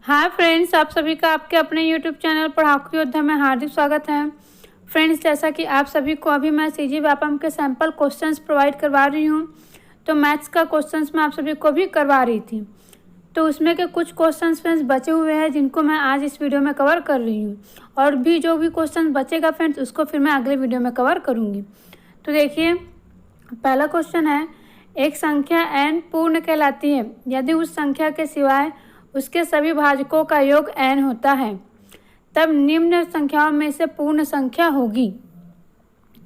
Hi friends, आप सभी का आपके अपने यूट्यूब चैनल पढ़ाकू योद्धा में हार्दिक स्वागत है। फ्रेंड्स, जैसा कि आप सभी को अभी मैं सीजी व्यापम के सैम्पल क्वेश्चंस प्रोवाइड करवा रही हूँ, तो मैथ्स का क्वेश्चंस मैं आप सभी को भी करवा रही थी। तो उसमें के कुछ क्वेश्चंस फ्रेंड्स बचे हुए हैं जिनको मैं आज इस वीडियो में कवर कर रही हूँ, और भी जो भी क्वेश्चन बचेगा फ्रेंड्स उसको फिर मैं अगले वीडियो में कवर करूँगी। तो देखिए, पहला क्वेश्चन है, एक संख्या n पूर्ण कहलाती है यदि उस संख्या के सिवाय उसके सभी भाजकों का योग n होता है, तब निम्न संख्याओं में से पूर्ण संख्या होगी।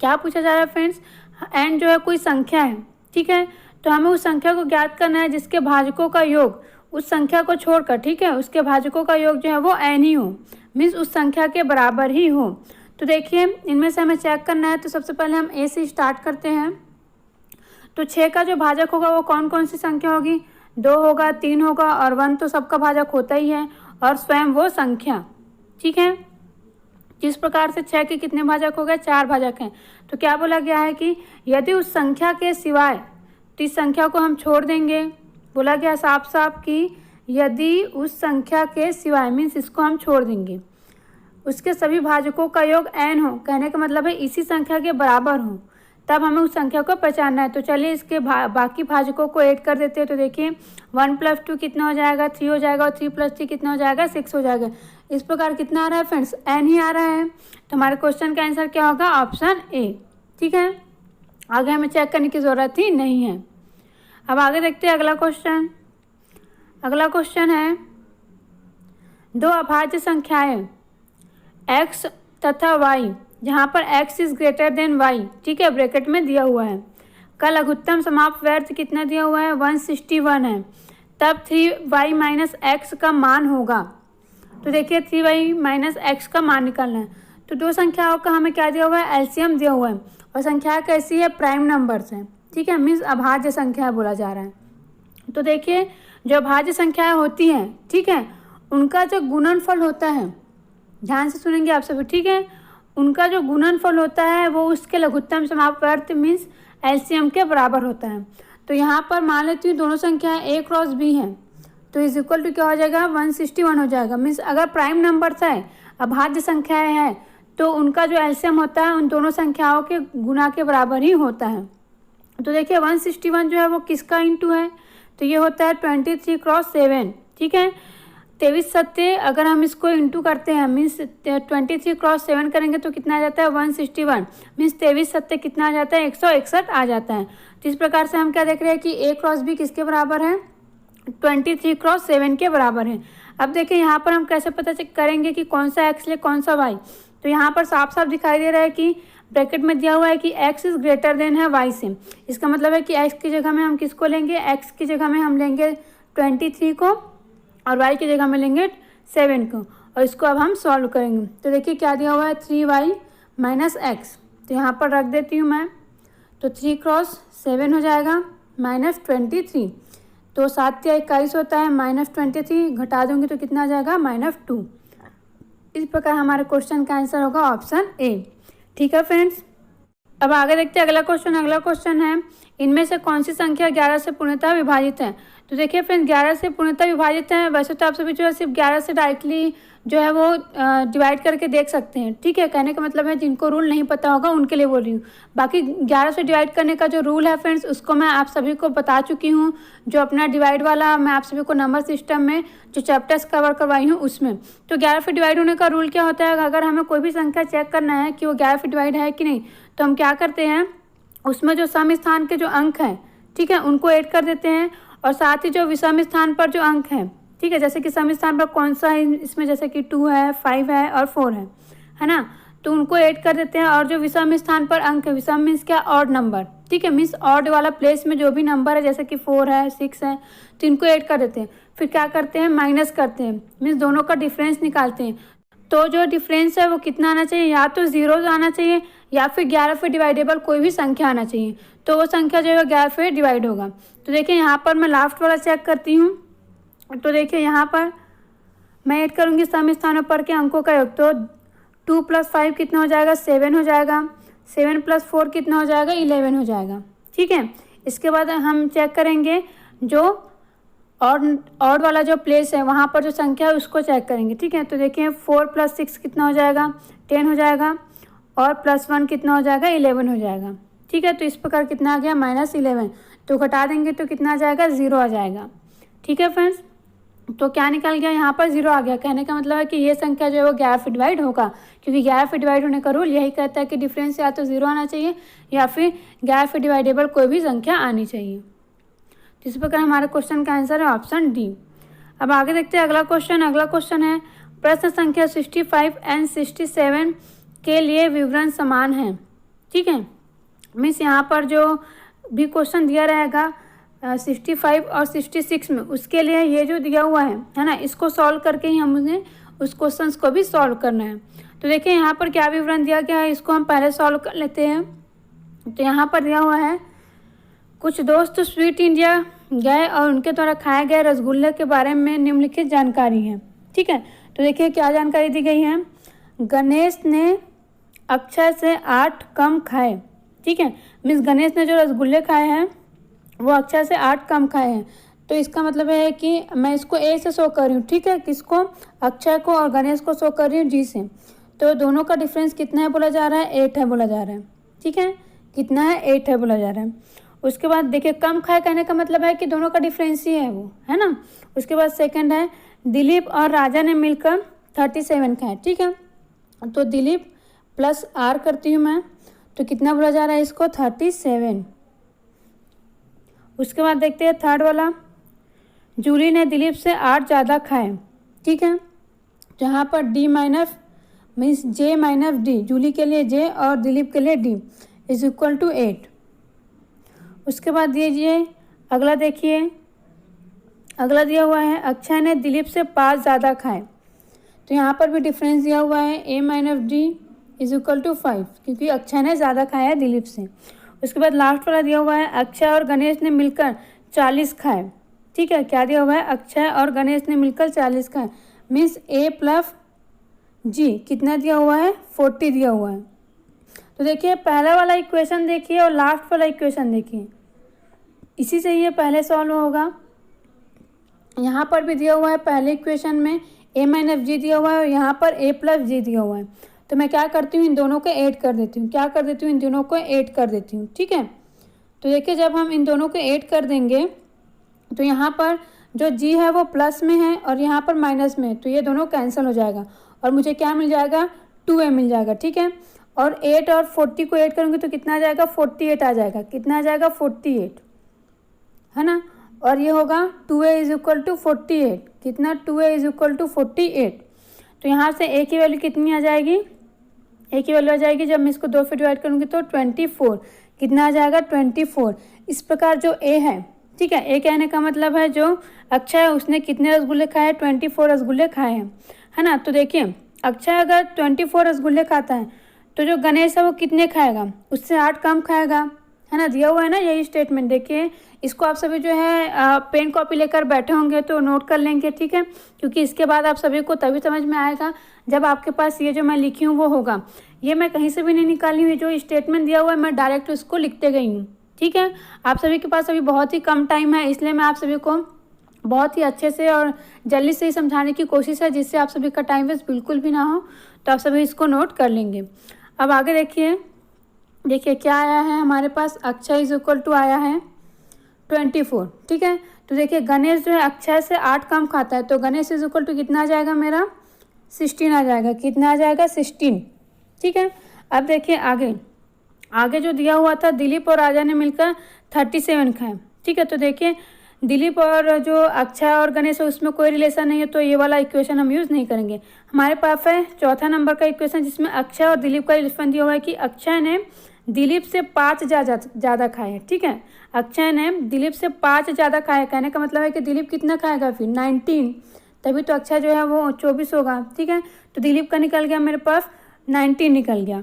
क्या पूछा जा रहा है फ्रेंड्स? n जो है कोई संख्या है, ठीक है, तो हमें उस संख्या को ज्ञात करना है जिसके भाजकों का योग उस संख्या को छोड़कर, ठीक है, उसके भाजकों का योग जो है वो n ही हो, मीन्स उस संख्या के बराबर ही हो। तो देखिए, इनमें से हमें चेक करना है। तो सबसे पहले हम a से स्टार्ट करते हैं। तो 6 का जो भाजक होगा वो कौन कौन सी संख्या होगी? 2 होगा, 3 होगा और 1 तो सबका भाजक होता ही है, और स्वयं वो संख्या, ठीक है। जिस प्रकार से 6 के कितने भाजक हो गए? 4 भाजक हैं। तो क्या बोला गया है कि यदि उस संख्या के सिवाय, तो इस संख्या को हम छोड़ देंगे। बोला गया साफ साफ कि यदि उस संख्या के सिवाय, मीन्स इसको हम छोड़ देंगे, उसके सभी भाजकों का योग n हो, कहने का मतलब है इसी संख्या के बराबर हो, तब हमें उस संख्या को पहचानना है। तो चलिए इसके बाकी भाजकों को ऐड कर देते हैं। तो देखिए, 1 + 2 कितना हो जाएगा? 3 हो जाएगा, और 3 + 3 कितना हो जाएगा? 6 हो जाएगा। इस प्रकार कितना आ रहा है फ्रेंड्स? n ही आ रहा है। तो हमारे क्वेश्चन का आंसर क्या होगा? ऑप्शन ए, ठीक है। आगे हमें चेक करने की ज़रूरत ही नहीं है। अब आगे देखते हैं अगला क्वेश्चन। अगला क्वेश्चन है, 2 अभाज्य संख्याएं x तथा y, जहाँ पर x is greater than y, ठीक है, ब्रैकेट में दिया हुआ है, का लघुत्तम समाप्त व्यर्थ कितना दिया हुआ है? 161 है, तब 3y - x का मान होगा। तो देखिए, 3y - x का मान निकालना है। तो दो संख्याओं का हमें क्या दिया हुआ है? एलसीएम दिया हुआ है, और संख्या कैसी है? प्राइम नंबर्स है, ठीक है, मीन्स अभाज्य संख्या बोला जा रहा है। तो देखिए, जो अभाज्य संख्याएं होती हैं, ठीक है, उनका जो गुणनफल होता है, ध्यान से सुनेंगे आप सभी, ठीक है, उनका जो गुणनफल होता है वो उसके लघुत्तम समाप्त व्यर्थ मीन्स एलसीएम के बराबर होता है। तो यहाँ पर मान लेती हूँ दोनों संख्याएं a क्रॉस b हैं, तो इज इक्वल टू क्या हो जाएगा? 161 हो जाएगा। मीन्स अगर प्राइम नंबर्स है, अभाज्य संख्याएं हैं, तो उनका जो एलसीएम होता है उन दोनों संख्याओं के गुणा के बराबर ही होता है। तो देखिए, 161 जो है वो किसका इंटू है? तो ये होता है 23 × 7, ठीक है। 23 सत्ते अगर हम इसको इंटू करते हैं, मीन्स 23 × 7 करेंगे तो कितना आ जाता है? 161, मीन्स 23 सत्ते कितना आ जाता है? 161 आ जाता है। तो इस प्रकार से हम क्या देख रहे हैं कि a क्रॉस b किसके बराबर है? 23 × 7 के बराबर है। अब देखिए, यहाँ पर हम कैसे पता चेक करेंगे कि कौन सा x ले कौन सा y? तो यहाँ पर साफ साफ दिखाई दे रहा है कि ब्रैकेट में दिया हुआ है कि x इज ग्रेटर देन है y से। इसका मतलब है कि x की जगह में हम किसको लेंगे? x की जगह में हम लेंगे 23 को, और y की जगह में लेंगे 7 को, और इसको अब हम सॉल्व करेंगे। तो देखिए क्या दिया हुआ है? 3y - x। तो यहाँ पर रख देती हूँ मैं। तो 3 × 7 हो जाएगा -23, तो 7 या 21 होता है, -23 घटा दूंगी तो कितना आ जाएगा? -2। इस प्रकार हमारे क्वेश्चन का आंसर होगा ऑप्शन ए, ठीक है फ्रेंड्स। अब आगे देखते हैं अगला क्वेश्चन। अगला क्वेश्चन है, इनमें से कौन सी संख्या 11 से पूर्णतः विभाजित है? तो देखिए फ्रेंड्स, 11 से पूर्णतः विभाजित है। वैसे तो आप सभी जो है सिर्फ 11 से डायरेक्टली जो है वो डिवाइड करके देख सकते हैं, ठीक है, कहने का मतलब है जिनको रूल नहीं पता होगा उनके लिए बोल रही हूँ। बाकी 11 से डिवाइड करने का जो रूल है फ्रेंड्स, उसको मैं आप सभी को बता चुकी हूँ। जो अपना डिवाइड वाला मैं आप सभी को नंबर सिस्टम में जो चैप्टर्स कवर करवाई हूँ उसमें। तो 11 से डिवाइड होने का रूल क्या होता है? अगर हमें कोई भी संख्या चेक करना है कि वो 11 से डिवाइड है कि नहीं, तो हम क्या करते हैं, उसमें जो सम स्थान के जो अंक हैं, ठीक है, उनको ऐड कर देते हैं, और साथ ही जो विषम स्थान पर जो अंक हैं, ठीक है, जैसे कि सम स्थान पर कौन सा है इसमें, जैसे कि 2 है, 5 है और 4 है ना, तो उनको ऐड कर देते हैं। और जो विषम स्थान पर अंक है, विषम मीन्स क्या? ऑड नंबर, ठीक है, मीन्स ऑड वाला प्लेस में जो भी नंबर है, जैसे कि 4 है, 6 है, तो इनको ऐड कर देते हैं। फिर क्या करते हैं? माइनस करते हैं, मीन्स दोनों का डिफरेंस निकालते हैं। तो जो डिफरेंस है वो कितना आना चाहिए? या तो 0 आना चाहिए, या फिर 11 से डिवाइडेबल कोई भी संख्या आना चाहिए, तो वो संख्या जो है 11 से डिवाइड होगा। तो देखिए, यहाँ पर मैं लास्ट वाला चेक करती हूँ। तो देखिए, यहाँ पर मैं ऐड करूँगी सम स्थानों पर के अंकों का योग। तो 2 + 5 कितना हो जाएगा? 7 हो जाएगा। 7 + 4 कितना हो जाएगा? 11 हो जाएगा, ठीक है। इसके बाद हम चेक करेंगे जो ऑड वाला जो प्लेस है वहाँ पर जो संख्या है उसको चेक करेंगे, ठीक है। तो देखिए 4 + 6 कितना हो जाएगा, 10 हो जाएगा, और +1 कितना हो जाएगा, 11 हो जाएगा, ठीक है। तो इस प्रकार कितना आ गया, -11। तो घटा देंगे तो कितना आ जाएगा, 0 आ जाएगा, ठीक है फ्रेंड्स। तो क्या निकल गया, यहाँ पर 0 आ गया। कहने का मतलब है कि ये संख्या जो है वो 11 से डिवाइड होगा, क्योंकि 11 से डिवाइड होने का रूल यही कहता है कि डिफरेंस या तो 0 आना चाहिए या फिर 11 से डिवाइडेबल कोई भी संख्या आनी चाहिए। इस प्रकार हमारे क्वेश्चन का आंसर है ऑप्शन डी। अब आगे देखते हैं अगला क्वेश्चन। अगला क्वेश्चन है प्रश्न संख्या 65 एंड 67 के लिए विवरण समान है, ठीक है। मीन्स यहाँ पर जो भी क्वेश्चन दिया रहेगा 65 और 66 में, उसके लिए ये जो दिया हुआ है ना, इसको सॉल्व करके ही हमें उस क्वेश्चन को भी सॉल्व करना है। तो देखिए यहाँ पर क्या विवरण दिया गया है, इसको हम पहले सॉल्व कर लेते हैं। तो यहाँ पर दिया हुआ है कुछ दोस्त स्वीट इंडिया गए और उनके द्वारा खाए गए रसगुल्ले के बारे में निम्नलिखित जानकारी है, ठीक है। तो देखिए क्या जानकारी दी गई है, गणेश ने अक्षय से 8 कम खाए, ठीक है। मीन्स गणेश ने जो रसगुल्ले खाए हैं वो अक्षय से 8 कम खाए हैं। तो इसका मतलब है कि मैं इसको ए से शो कर रही हूँ, ठीक है, किसको, अक्षय को, और गणेश को शो कर रही हूँ जी से। तो दोनों का डिफरेंस कितना है बोला जा रहा है, 8 है बोला जा रहा है, ठीक है। कितना है, 8 है बोला जा रहा है। उसके बाद देखिए कम खाए कहने का मतलब है कि दोनों का डिफरेंस ही है वो, है ना। उसके बाद सेकंड है दिलीप और राजा ने मिलकर 37 खाए, ठीक है। तो दिलीप प्लस आर करती हूँ मैं, तो कितना बोला जा रहा है इसको, 37। उसके बाद देखते हैं थर्ड वाला, जूली ने दिलीप से 8 ज़्यादा खाए, ठीक है। जहाँ पर डी माइनस मीन्स जे माइनस डी, जूली के लिए जे और दिलीप के लिए डी इज इक्वल टू 8। उसके बाद दीजिए अगला, देखिए अगला दिया हुआ है अक्षय ने दिलीप से 5 ज़्यादा खाए। तो यहाँ पर भी डिफरेंस दिया हुआ है A minus D is equal to 5, क्योंकि अक्षय ने ज़्यादा खाया है दिलीप से। उसके बाद लास्ट वाला दिया हुआ है अक्षय और गणेश ने मिलकर 40 खाए, ठीक है। क्या दिया हुआ है, अक्षय और गणेश ने मिलकर 40 खाए, मीन्स ए प्लस जी कितना दिया हुआ है, 40 दिया हुआ है। तो देखिए पहला वाला इक्वेशन देखिए और लास्ट वाला इक्वेशन देखिए, इसी से ये पहले सॉल्व होगा। यहाँ पर भी दिया हुआ है पहले इक्वेशन में ए माइनस जी दिया हुआ है और यहाँ पर ए प्लस जी दिया हुआ है। तो मैं क्या करती हूँ, इन दोनों को ऐड कर देती हूँ, क्या कर देती हूँ, इन दोनों को ऐड कर देती हूँ, ठीक है। तो देखिए जब हम इन दोनों को ऐड कर देंगे तो यहाँ पर जो जी है वो प्लस में है और यहाँ पर माइनस में है, तो ये दोनों कैंसिल हो जाएगा और मुझे क्या मिल जाएगा, 2a मिल जाएगा, ठीक है। और 8 और 40 को ऐड करूँगी तो कितना आ जाएगा, 48 आ जाएगा। कितना आ जाएगा, 48, है ना। और ये होगा 2a इज इक्वल टू 48, कितना, 2a इज इक्वल टू 48। तो यहाँ से a की वैल्यू कितनी आ जाएगी, a की वैल्यू आ जाएगी जब मैं इसको 2 से डिवाइड करूँगी तो 24, कितना आ जाएगा, 24। इस प्रकार जो a है, ठीक है, a कहने का मतलब है जो अक्षय है उसने कितने रसगुल्ले खाए, 24 रसगुल्ले खाए हैं, है ना। तो देखिए अक्षय अगर 24 रसगुल्ले खाता है तो जो गणेश है वो कितने खाएगा, उससे 8 कम खाएगा, है ना। दिया हुआ है ना यही स्टेटमेंट। देखिए इसको आप सभी जो है पेन कॉपी लेकर बैठे होंगे तो नोट कर लेंगे, ठीक है, क्योंकि इसके बाद आप सभी को तभी समझ में आएगा जब आपके पास ये जो मैं लिखी हूँ वो होगा। ये मैं कहीं से भी नहीं निकाली हुई, जो स्टेटमेंट दिया हुआ है मैं डायरेक्ट उसको लिखते गई हूँ, ठीक है। आप सभी के पास अभी बहुत ही कम टाइम है, इसलिए मैं आप सभी को बहुत ही अच्छे से और जल्दी से ही समझाने की कोशिश है जिससे आप सभी का टाइम वेस्ट बिल्कुल भी ना हो। तो आप सभी इसको नोट कर लेंगे। अब आगे देखिए क्या आया है हमारे पास, अक्षय इज इक्वल टू आया है 24, ठीक है। तो देखिए गणेश जो है अक्षय से 8 कम खाता है, तो गणेश इज इक्वल टू कितना आ जाएगा मेरा, 16 आ जाएगा। कितना आ जाएगा, 16, ठीक है। अब देखिए आगे जो दिया हुआ था दिलीप और राजा ने मिलकर 37 खाए, ठीक है। तो देखिए दिलीप और जो अक्षय और गणेश है उसमें कोई रिलेशन नहीं है, तो ये वाला इक्वेशन हम यूज़ नहीं करेंगे। हमारे पास है चौथा नंबर का इक्वेशन जिसमें अक्षय और दिलीप का रिलेशन दिया हुआ है कि अक्षय ने दिलीप से 5 ज़्यादा खाए, ठीक है। अक्षय ने दिलीप से 5 ज़्यादा खाए, कहने का मतलब है कि दिलीप कितना खाएगा फिर, 19, तभी तो अक्षय जो है वो 24 होगा, ठीक है। तो दिलीप का निकल गया मेरे पास 19 निकल गया।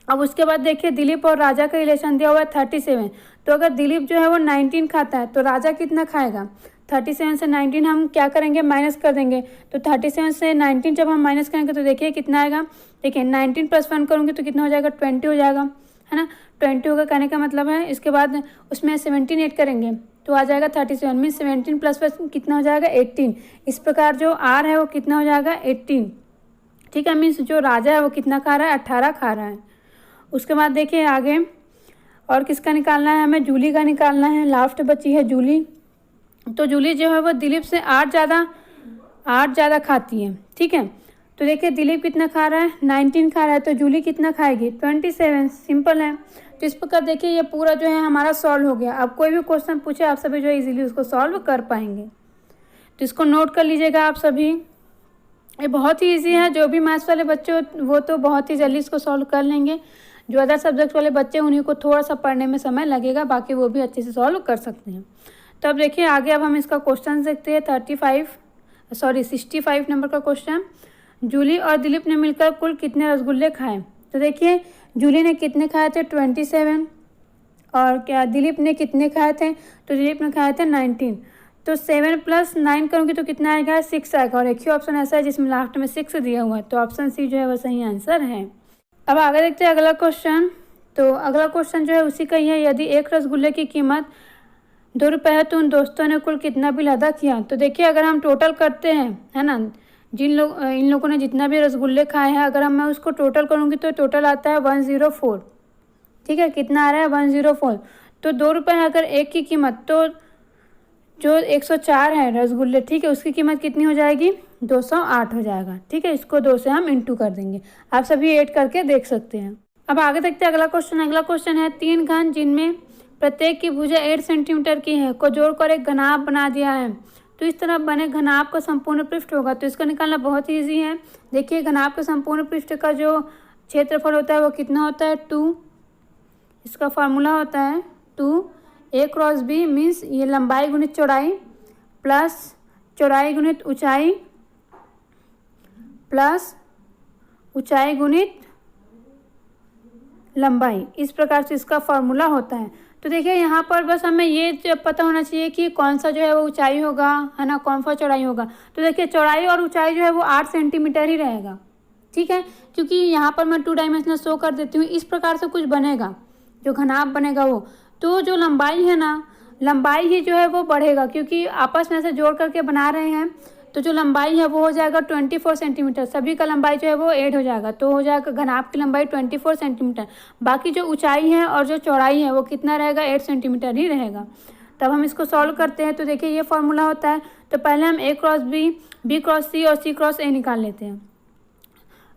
अब उसके बाद देखिए दिलीप और राजा का रिलेशन दिया हुआ है 37, तो अगर दिलीप जो है वो 19 खाता है तो राजा कितना खाएगा, 37 से 19 हम क्या करेंगे, माइनस कर देंगे। तो 37 से 19 जब हम माइनस करेंगे तो देखिए कितना आएगा, देखिए 19 + 1 करूँगी तो कितना हो जाएगा, 20 हो जाएगा, है ना। 20 होगा, कहने का मतलब है इसके बाद उसमें 17 ऐड करेंगे तो आ जाएगा 37 मीन्स 17 प्लस प्लस कितना हो जाएगा 18। इस प्रकार जो आर है वो कितना हो जाएगा 18। ठीक है, मीन्स जो राजा है वो कितना खा रहा है 18 खा रहा है। उसके बाद देखिए आगे और किसका निकालना है हमें, जूली का निकालना है। लास्ट बची है जूली। तो जूली जो है वो दिलीप से 8 ज़्यादा खाती है। ठीक है, तो देखिए दिलीप कितना खा रहा है 19 खा रहा है, तो जूली कितना खाएगी 27। सिंपल है। तो इस प्रकार देखिए ये पूरा जो है हमारा सॉल्व हो गया। अब कोई भी क्वेश्चन पूछे आप सभी जो है इजीली उसको सॉल्व कर पाएंगे। तो इसको नोट कर लीजिएगा आप सभी। ये बहुत ही इजी है, जो भी मैथ्स वाले बच्चे हो वो तो बहुत ही जल्दी इसको सॉल्व कर लेंगे। जो अदर सब्जेक्ट वाले बच्चे उन्हीं को थोड़ा सा पढ़ने में समय लगेगा, बाकी वो भी अच्छे से सॉल्व कर सकते हैं। तो अब देखिए आगे अब हम इसका क्वेश्चन देखते हैं 65 नंबर का क्वेश्चन। जूली और दिलीप ने मिलकर कुल कितने रसगुल्ले खाए। तो देखिए जूली ने कितने खाए थे 27 और क्या दिलीप ने कितने खाए थे, तो दिलीप ने खाए थे 19। तो 7 + 9 करूँगी तो कितना आएगा 6 आएगा। और एक ही ऑप्शन ऐसा है जिसमें लास्ट में 6 दिया हुआ है, तो ऑप्शन सी जो है वो सही आंसर है। अब आगे देखते हैं अगला क्वेश्चन। तो अगला क्वेश्चन जो है उसी का ही है। यदि एक रसगुल्ले की कीमत 2 रुपये है तो उन दोस्तों ने कुल कितना बिल अदा किया। तो देखिए अगर हम टोटल करते हैं, है ना, इन लोगों ने जितना भी रसगुल्ले खाए हैं अगर मैं उसको टोटल करूँगी तो टोटल आता है 104। ठीक है, कितना आ रहा है 104। तो 2 रुपये है अगर एक की कीमत, तो जो 104 है रसगुल्ले, ठीक है, उसकी कीमत कितनी हो जाएगी 208 हो जाएगा। ठीक है, इसको 2 से हम इंटू कर देंगे। आप सभी ऐड करके देख सकते हैं। अब आगे देखते हैं अगला क्वेश्चन। अगला क्वेश्चन है 3 घन जिनमें प्रत्येक की भुजा 8 सेंटीमीटर की है को जोड़कर एक घनाभ बना दिया है। तो इस तरह बने घनाभ का संपूर्ण पृष्ठ होगा। तो इसको निकालना बहुत ही ईजी है। देखिए घनाभ के संपूर्ण पृष्ठ का जो क्षेत्रफल होता है वो कितना होता है 2। इसका फार्मूला होता है 2a×b मीन्स ये लंबाई गुणित चौड़ाई प्लस चौड़ाई गुणित ऊंचाई प्लस ऊंचाई गुणित लंबाई। इस प्रकार से इसका फार्मूला होता है। तो देखिए यहाँ पर बस हमें ये पता होना चाहिए कि कौन सा जो है वो ऊंचाई होगा, है ना, कौन सा चौड़ाई होगा। तो देखिए चौड़ाई और ऊंचाई जो है वो 8 सेंटीमीटर ही रहेगा। ठीक है, क्योंकि यहाँ पर मैं 2 डायमेंशनल शो कर देती हूँ। इस प्रकार से कुछ बनेगा, जो घनाभ बनेगा वो। तो जो लंबाई है ना, लंबाई ही जो है वो बढ़ेगा, क्योंकि आपस में से जोड़ करके बना रहे हैं। तो जो लंबाई है वो हो जाएगा 24 सेंटीमीटर। सभी का लंबाई जो है वो 8 हो जाएगा, तो हो जाएगा घनाभ की लंबाई 24 सेंटीमीटर। बाकी जो ऊंचाई है और जो चौड़ाई है वो कितना रहेगा 8 सेंटीमीटर ही रहेगा। तब हम इसको सॉल्व करते हैं। तो देखिए ये फार्मूला होता है। तो पहले हम a×b, b×c और c×a निकाल लेते हैं।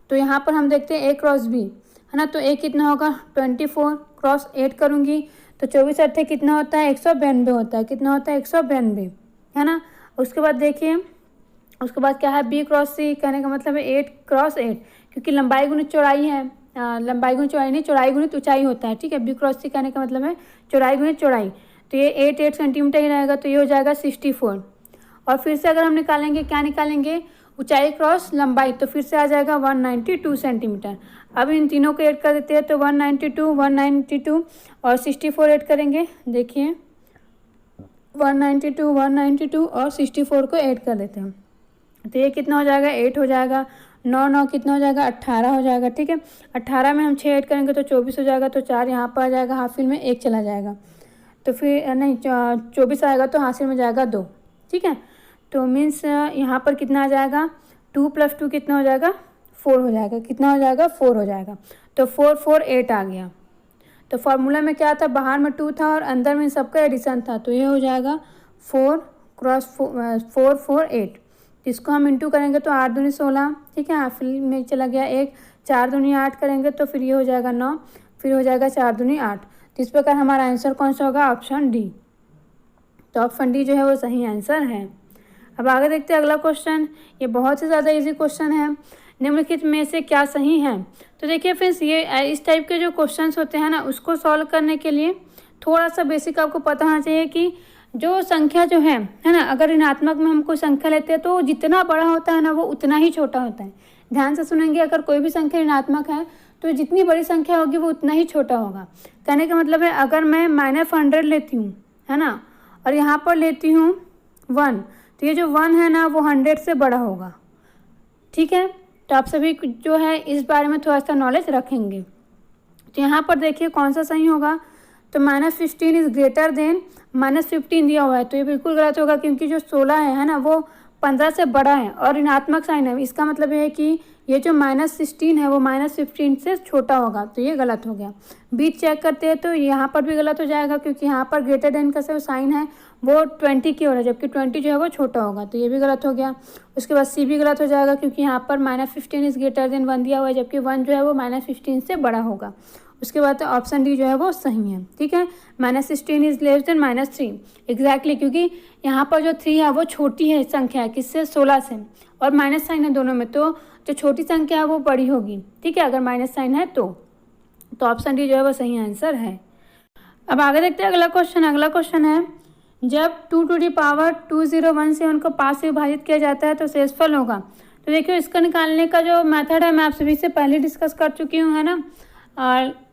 तो यहाँ पर हम देखते हैं a×b, है ना, तो a कितना होगा 24 × 8 करूँगी तो 24×8 कितना होता है 192 होता है। कितना होता है 192, है ना। उसके बाद देखिए उसके बाद क्या है b×c, कहने का मतलब है 8×8, क्योंकि लंबाई गुणित चौड़ाई है, लंबाई गुणित चौड़ाई नहीं, चौड़ाई गुणित ऊंचाई होता है। ठीक है, b×c कहने का मतलब है चौड़ाई गुणित चौड़ाई। तो ये 8 सेंटीमीटर ही रहेगा, तो ये हो जाएगा 64। और फिर से अगर हम निकालेंगे, क्या निकालेंगे, ऊंचाई क्रॉस लंबाई, तो फिर से आ जाएगा 192 सेंटीमीटर। अब इन तीनों को ऐड कर देते हैं। तो 192 और 64 ऐड करेंगे। देखिए 192 और 64 को ऐड कर देते हैं। तो ये कितना हो जाएगा 8 हो जाएगा। 9 कितना हो जाएगा 18 हो जाएगा। ठीक है, 18 में हम 6 ऐड करेंगे तो 24 हो जाएगा। तो 4 यहाँ पर आ जाएगा, हासिल में 1 चला जाएगा, तो फिर नहीं 24 आएगा तो हासिल में जाएगा 2। ठीक है, तो मीन्स यहाँ पर कितना आ जाएगा 2 + 2 कितना हो जाएगा 4 हो जाएगा। कितना हो जाएगा 4 हो जाएगा। तो 4 4 8 आ गया। तो फार्मूला में क्या था, बाहर में 2 था और अंदर में सबका एडिशन था। तो ये हो जाएगा 4 4 8। इसको हम इंटू करेंगे तो 8 दूनी 16। ठीक है, हाफिल में चला गया 1, 4 दूनी 8 करेंगे तो फिर ये हो जाएगा 9, फिर हो जाएगा 4 दूनी 8। तो इस प्रकार हमारा आंसर कौन सा होगा, ऑप्शन डी। तो ऑप्शन डी जो है वो सही आंसर है। अब आगे देखते हैं अगला क्वेश्चन। ये बहुत ही ज़्यादा इजी क्वेश्चन है। निम्नलिखित में से क्या सही है। तो देखिए फ्रेंड्स, ये इस टाइप के जो क्वेश्चंस होते हैं ना, उसको सॉल्व करने के लिए थोड़ा सा बेसिक आपको पता होना चाहिए कि जो संख्या जो है ना, अगर ऋणात्मक में हम कोई संख्या लेते हैं तो जितना बड़ा होता है ना वो उतना ही छोटा होता है। ध्यान से सुनेंगे, अगर कोई भी संख्या ऋणात्मक है तो जितनी बड़ी संख्या होगी वो उतना ही छोटा होगा। कहने का मतलब है अगर मैं -100 लेती हूँ, है ना, और यहाँ पर लेती हूँ 1, तो ये जो 1 है ना वो 100 से बड़ा होगा। ठीक है, तो आप सभी जो है इस बारे में थोड़ा सा नॉलेज रखेंगे। तो यहाँ पर देखिए कौन सा सही होगा। तो -15 इज़ ग्रेटर देन -15 दिया हुआ है, तो ये बिल्कुल गलत होगा क्योंकि जो 16 है ना, वो 15 से बड़ा है और ऋणात्मक साइन है। इसका मतलब ये है कि ये जो -16 है वो -15 से छोटा होगा, तो ये गलत हो गया। बीच चेक करते हैं तो यहाँ पर भी गलत हो जाएगा क्योंकि यहाँ पर ग्रेटर देन का जो साइन है वो 20 की ओर है, जबकि 20 जो है वो छोटा होगा, तो ये भी गलत हो गया। उसके बाद सी भी गलत हो जाएगा क्योंकि यहाँ पर -15 इज़ ग्रेटर देन 1 दिया हुआ है, जबकि 1 जो है वो -15 से बड़ा होगा। उसके बाद ऑप्शन डी जो है वो सही है, ठीक है। -16 इज़ लेस देन -3 एग्जैक्टली, क्योंकि यहाँ पर जो 3 है वो छोटी है संख्या है, किससे, 16 से, और माइनस साइन है दोनों में, तो जो छोटी संख्या है वो बड़ी होगी, ठीक है, अगर माइनस साइन है तो ऑप्शन डी जो है वो सही आंसर है। अब आगे देखते हैं अगला क्वेश्चन। अगला क्वेश्चन है, जब 2^201 से उनको 5 से विभाजित किया जाता है तो शेषफल होगा। तो देखिए इसका निकालने का जो मेथड है मैं आप सभी से पहले डिस्कस कर चुकी हूँ, है ना।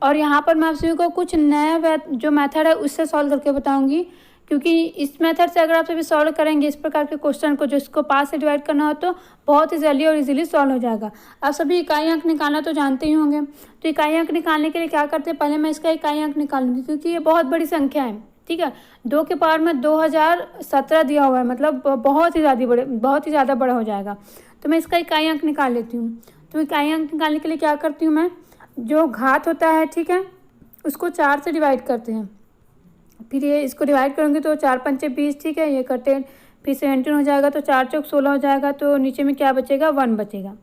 और यहाँ पर मैं आप सभी को कुछ नया जो मेथड है उससे सॉल्व करके बताऊँगी, क्योंकि इस मेथड से अगर आप सभी सॉल्व करेंगे इस प्रकार के क्वेश्चन को, जिसको 5 से डिवाइड करना हो, तो बहुत ही जल्दी और इजीली सॉल्व हो जाएगा। आप सभी इकाई अंक निकालना तो जानते ही होंगे, तो इकाई अंक निकालने के लिए क्या करते हैं, पहले मैं इसका इकाई अंक निकालूंगी क्योंकि ये बहुत बड़ी संख्या है, ठीक है। 2 के पावर में 2017 दिया हुआ है, मतलब बहुत ही ज़्यादा बड़ा हो जाएगा, तो मैं इसका इकाई अंक निकाल लेती हूँ। तो इकाई अंक निकालने के लिए क्या करती हूँ मैं, जो घात होता है, ठीक है, उसको 4 से डिवाइड करते हैं, फिर ये इसको डिवाइड करूँगी तो 4 पंचे 20, ठीक है, ये कटे फिर 17 हो जाएगा, तो 4 चौक 16 हो जाएगा, तो नीचे में क्या बचेगा, 1 बचेगा,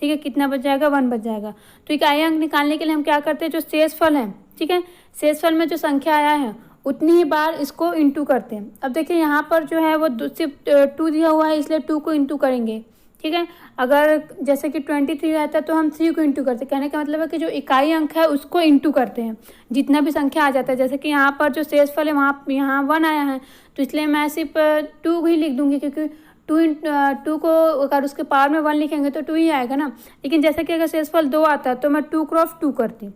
ठीक है। कितना बच जाएगा, 1 बच जाएगा। तो इकाई अंक निकालने के लिए हम क्या करते हैं, जो शेषफल है, ठीक है, शेषफल में जो संख्या आया है उतनी ही बार इसको इंटू करते हैं। अब देखिए यहाँ पर जो है वो सिर्फ 2 दिया हुआ है, इसलिए 2 को इंटू करेंगे, ठीक है। अगर जैसे कि 23 रहता है तो हम 3 को इंटू करते हैं। कहने का मतलब है कि जो इकाई अंक है उसको इंटू करते हैं, जितना भी संख्या आ जाता है। जैसे कि यहाँ पर जो शेषफल है वहाँ यहाँ 1 आया है, तो इसलिए मैं सिर्फ 2 ही लिख दूंगी, क्योंकि 2 को अगर उसके पावर में 1 लिखेंगे तो 2 ही आएगा ना। लेकिन जैसे कि अगर शेषफल 2 आता है तो मैं 2 क्रॉस 2 करती हूँ,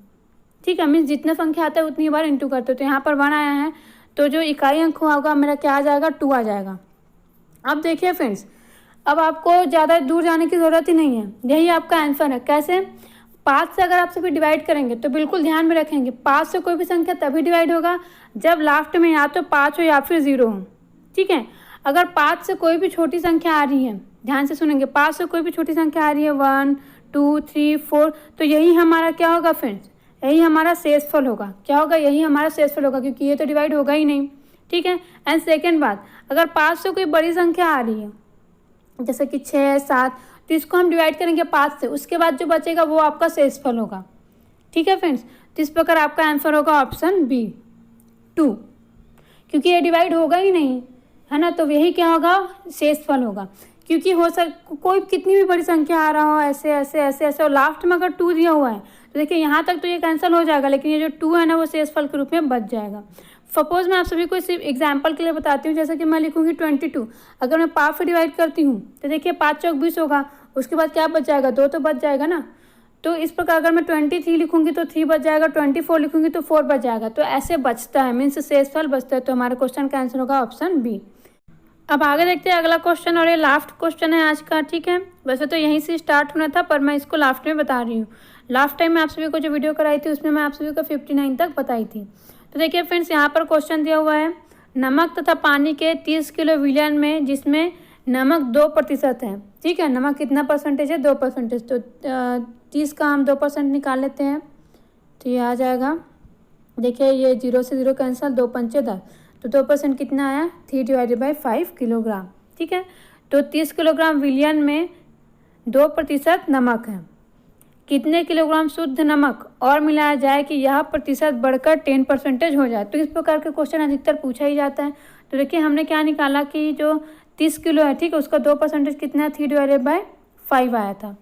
ठीक है, मीन्स जितना संख्या आता है उतनी बार इंटू करते हो। तो यहाँ पर 1 आया है, तो जो इकाई अंक होगा मेरा क्या आ जाएगा, 2 आ जाएगा। अब देखिए फ्रेंड्स, अब आपको ज़्यादा दूर जाने की ज़रूरत ही नहीं है, यही आपका आंसर है। कैसे, 5 से अगर आप सभी डिवाइड करेंगे तो बिल्कुल ध्यान में रखेंगे 5 से कोई भी संख्या तभी डिवाइड होगा जब लास्ट में या तो 5 हो या फिर 0 हो, ठीक है। अगर 5 से कोई भी छोटी संख्या आ रही है, ध्यान से सुनेंगे, 5 से कोई भी छोटी संख्या आ रही है, 1 2 3 4, तो यही हमारा क्या होगा फ्रेंड्स, यही हमारा शेषफल होगा। क्या होगा, यही हमारा शेषफल होगा, क्योंकि ये तो डिवाइड होगा ही नहीं, ठीक है। एंड सेकेंड बात, अगर 5 से कोई बड़ी संख्या आ रही है जैसे कि 6 7, तो इसको हम डिवाइड करेंगे 5 से, उसके बाद जो बचेगा वो आपका शेषफल होगा, ठीक है फ्रेंड्स। तो इस प्रकार आपका आंसर होगा ऑप्शन बी 2, क्योंकि ये डिवाइड होगा ही नहीं, है ना, तो यही क्या होगा, शेषफल होगा। क्योंकि कोई कितनी भी बड़ी संख्या आ रहा हो, ऐसे ऐसे ऐसे ऐसे, और लास्ट में अगर 2 दिया हुआ है तो देखिए यहाँ तक तो ये कैंसिल हो जाएगा, लेकिन ये जो 2 है ना वो शेषफल के रूप में बच जाएगा। सपोज मैं आप सभी को सिर्फ एग्जाम्पल के लिए बताती हूँ, जैसे कि मैं लिखूंगी 22, अगर मैं 5 से डिवाइड करती हूँ तो देखिए 5 चौक 20 होगा, उसके बाद क्या बच जाएगा, 2 तो बच जाएगा ना। तो इस प्रकार अगर मैं 23 लिखूंगी तो 3 बच जाएगा, 24 लिखूंगी तो 4 बच जाएगा, तो ऐसे बचता है, मीन्स शेषफल बचता है। तो हमारे क्वेश्चन का आंसर होगा ऑप्शन बी। अब आगे देखते हैं अगला क्वेश्चन, और ये लास्ट क्वेश्चन है आज का, ठीक है। वैसे तो यहीं से स्टार्ट होना था, पर मैं इसको लास्ट में बता रही हूँ। लास्ट टाइम मैं आप सभी को जो वीडियो कराई थी उसमें मैं आप सभी को 59 तक बताई थी। तो देखिए फ्रेंड्स, यहाँ पर क्वेश्चन दिया हुआ है, नमक तथा पानी के 30 किलो विलयन में जिसमें नमक 2% है, ठीक है। नमक कितना परसेंटेज है, 2%, तो 30 का हम 2% निकाल लेते हैं, तो ये आ जाएगा, देखिए ये 0 से 0 कैंसल, 2 पंचे 10, तो 2% कितना आया, 3/5 किलोग्राम, ठीक है। तो 30 किलोग्राम विलयन में 2% नमक है, कितने किलोग्राम शुद्ध नमक और मिलाया जाए कि यह प्रतिशत बढ़कर 10% हो जाए। तो इस प्रकार के क्वेश्चन अधिकतर पूछा ही जाता है। तो देखिए हमने क्या निकाला कि जो 30 किलो है, ठीक है, उसका 2% कितना है, 3/5 आया था।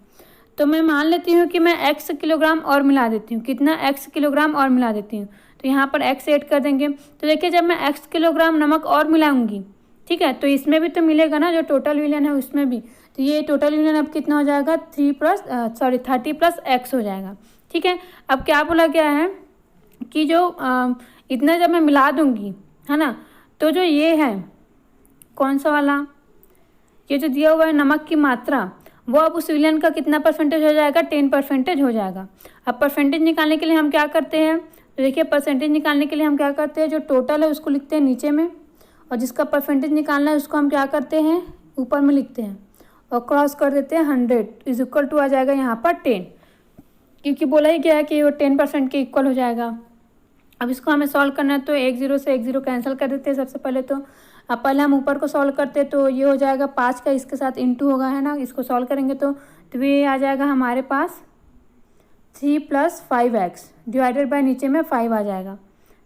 तो मैं मान लेती हूँ कि मैं x किलोग्राम और मिला देती हूँ, कितना, x किलोग्राम और मिला देती हूँ, तो यहाँ पर x ऐड कर देंगे। तो देखिए जब मैं x किलोग्राम नमक और मिलाऊंगी, ठीक है, तो इसमें भी तो मिलेगा ना, जो टोटल विलयन है उसमें भी, तो ये टोटल विलयन अब कितना हो जाएगा, 30 प्लस x हो जाएगा, ठीक है। अब क्या बोला गया है कि जो इतना जब मैं मिला दूंगी, है ना, तो जो ये है कौन सा वाला, ये जो दिया हुआ है नमक की मात्रा, वो अब उस विलयन का कितना परसेंटेज हो जाएगा, 10% हो जाएगा। अब परसेंटेज निकालने के लिए हम क्या करते हैं, तो देखिए परसेंटेज निकालने के लिए हम क्या करते हैं, जो टोटल है उसको लिखते हैं नीचे में, और जिसका परसेंटेज निकालना है उसको हम क्या करते हैं, ऊपर में लिखते हैं और क्रॉस कर देते हैं 100 इज इक्वल टू आ जाएगा यहाँ पर 10, क्योंकि बोला ही गया है कि वो 10% के इक्वल हो जाएगा। अब इसको हमें सॉल्व करना है तो 1 0 से 1 0 कैंसिल कर देते हैं सबसे पहले तो। अब पहले हम ऊपर को सॉल्व करते हैं तो ये हो जाएगा 5 का इसके साथ इंटू होगा, है ना। इसको सॉल्व करेंगे तो ये आ जाएगा हमारे पास 3 + 5x डिवाइडेड बाय नीचे में 5 आ जाएगा।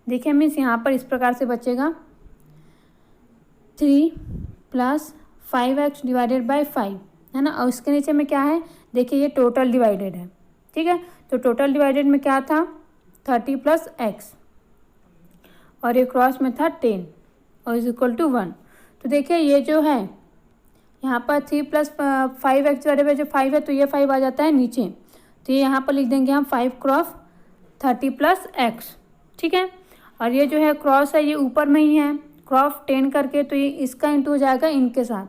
देखिए मीन्स यहाँ पर इस प्रकार से बचेगा 3 + 5x डिवाइडेड बाय 5, है ना। और इसके नीचे में क्या है, देखिए ये टोटल डिवाइडेड है, ठीक है। तो टोटल डिवाइडेड में क्या था 30 + x और ये क्रॉस में था 10 और इज इक्वल टू 1। तो देखिए ये जो है यहाँ पर 3 + 5x डिवाइडेड बाय जो 5 है तो ये 5 आ जाता है नीचे, तो ये यहाँ पर लिख देंगे हम 5 क्रॉस 30 + x, ठीक है। और ये जो है क्रॉस है ये ऊपर में ही है क्रॉस 10 करके, तो ये इसका इंटू हो जाएगा इनके साथ।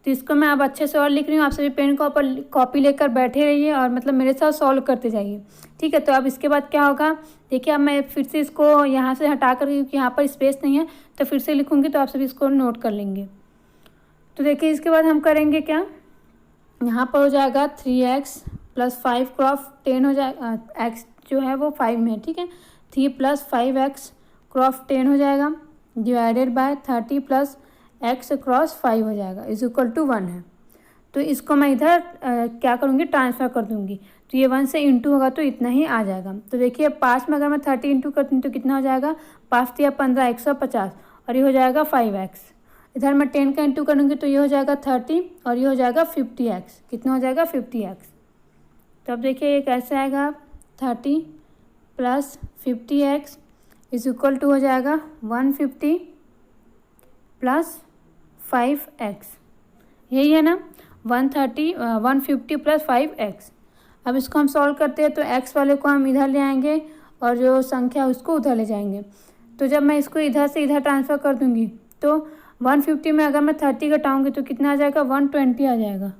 तो इसको मैं अब अच्छे से और लिख रही हूँ, आप सभी पेन को ऊपर कॉपी लेकर बैठे रहिए और मतलब मेरे साथ सॉल्व करते जाइए, ठीक है। तो अब इसके बाद क्या होगा, देखिए अब मैं फिर से इसको यहाँ से हटा कर, क्योंकि यहाँ पर स्पेस नहीं है तो फिर से लिखूँगी, तो आप सभी इसको नोट कर लेंगे। तो देखिए इसके बाद हम करेंगे क्या, यहाँ पर हो जाएगा 3x + 5 क्रॉस 10 हो जाएगा, x जो है वो 5 में है, ठीक है। 3 + 5x क्रॉस 10 हो जाएगा डिवाइडेड बाय 30 + x क्रॉस 5 हो जाएगा इज इक्वल टू 1 है। तो इसको मैं इधर क्या करूँगी, ट्रांसफ़र कर दूँगी, तो ये 1 से इंटू होगा तो इतना ही आ जाएगा। तो देखिए 5 में अगर मैं 30 इंटू करती हूँ तो कितना हो जाएगा, 5 या 15 150 और ये हो जाएगा 5x। इधर मैं 10 का इंटू करूँगी तो ये हो जाएगा 30 और ये हो जाएगा 50x, कितना हो जाएगा 50x। तो अब देखिए ये कैसे आएगा, 30 + 50x इज इक्वल टू हो जाएगा 150 + 5x, यही है ना, 150 + 5x। अब इसको हम सॉल्व करते हैं तो x वाले को हम इधर ले आएंगे और जो संख्या उसको उधर ले जाएंगे। तो जब मैं इसको इधर से इधर ट्रांसफ़र कर दूंगी तो 150 में अगर मैं 30 घटाऊंगी तो कितना आ जाएगा, 120 आ जाएगा।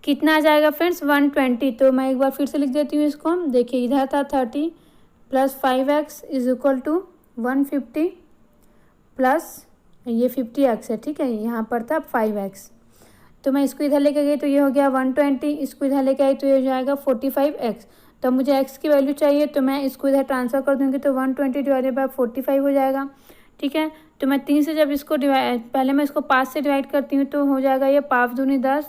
कितना आ जाएगा फ्रेंड्स, 120। तो मैं एक बार फिर से लिख देती हूँ इसको, देखिए इधर था 30 + 5x is equal to 150 plus ये 50x है, ठीक है। यहाँ पर था 5x, तो मैं इसको इधर लेके गई तो ये हो गया 120, इसको इधर लेके आई तो ये हो जाएगा 45x। तो मुझे x की वैल्यू चाहिए तो मैं इसको इधर ट्रांसफ़र कर दूँगी तो 120 डिवाइडेड बाय 45 हो जाएगा, ठीक है। तो मैं 3 से जब इसको पहले मैं इसको 5 से डिवाइड करती हूँ तो हो जाएगा ये 5 दूनी 10,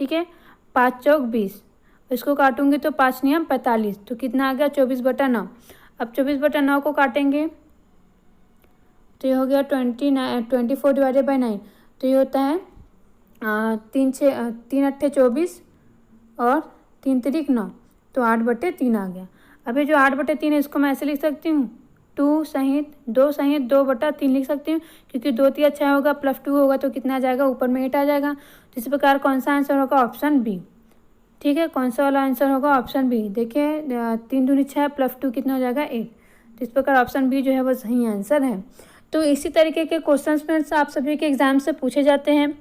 ठीक है, 5 चौक 20, इसको काटूंगी तो 5 नियम 45, तो कितना आ गया 24/9। अब 24/9 को काटेंगे तो ये हो गया 24 डिवाइडेड बाय 9, तो ये होता है 3 अट्ठे 24 और 3 तिरिक 9, तो 8/3 आ गया। अब ये जो 8/3 है इसको मैं ऐसे लिख सकती हूँ 2 सहित 2/3 लिख सकती हूँ, क्योंकि 2 3 6 होगा प्लस 2 होगा तो कितना आ जाएगा, ऊपर में 8 आ जाएगा। तो इस प्रकार कौन सा आंसर होगा, ऑप्शन बी, ठीक है। कौन सा वाला आंसर होगा, ऑप्शन बी। देखिए 3 दूनी 6 प्लस 2 कितना हो जाएगा 8, तो इस प्रकार ऑप्शन बी जो है वो सही आंसर है। तो इसी तरीके के क्वेश्चंस फ्रेंड्स आप सभी के एग्ज़ाम से पूछे जाते हैं।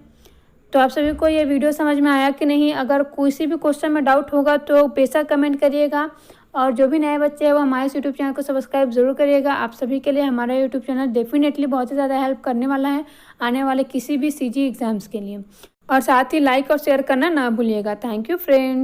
तो आप सभी को ये वीडियो समझ में आया कि नहीं, अगर किसी भी क्वेश्चन में डाउट होगा तो बेशक कमेंट करिएगा, और जो भी नए बच्चे हैं वो हमारे यूट्यूब चैनल को सब्सक्राइब ज़रूर करिएगा। आप सभी के लिए हमारा यूट्यूब चैनल डेफिनेटली बहुत ही ज़्यादा हेल्प करने वाला है आने वाले किसी भी सीजी एग्ज़ाम्स के लिए, और साथ ही लाइक और शेयर करना ना भूलिएगा। Thank you friends.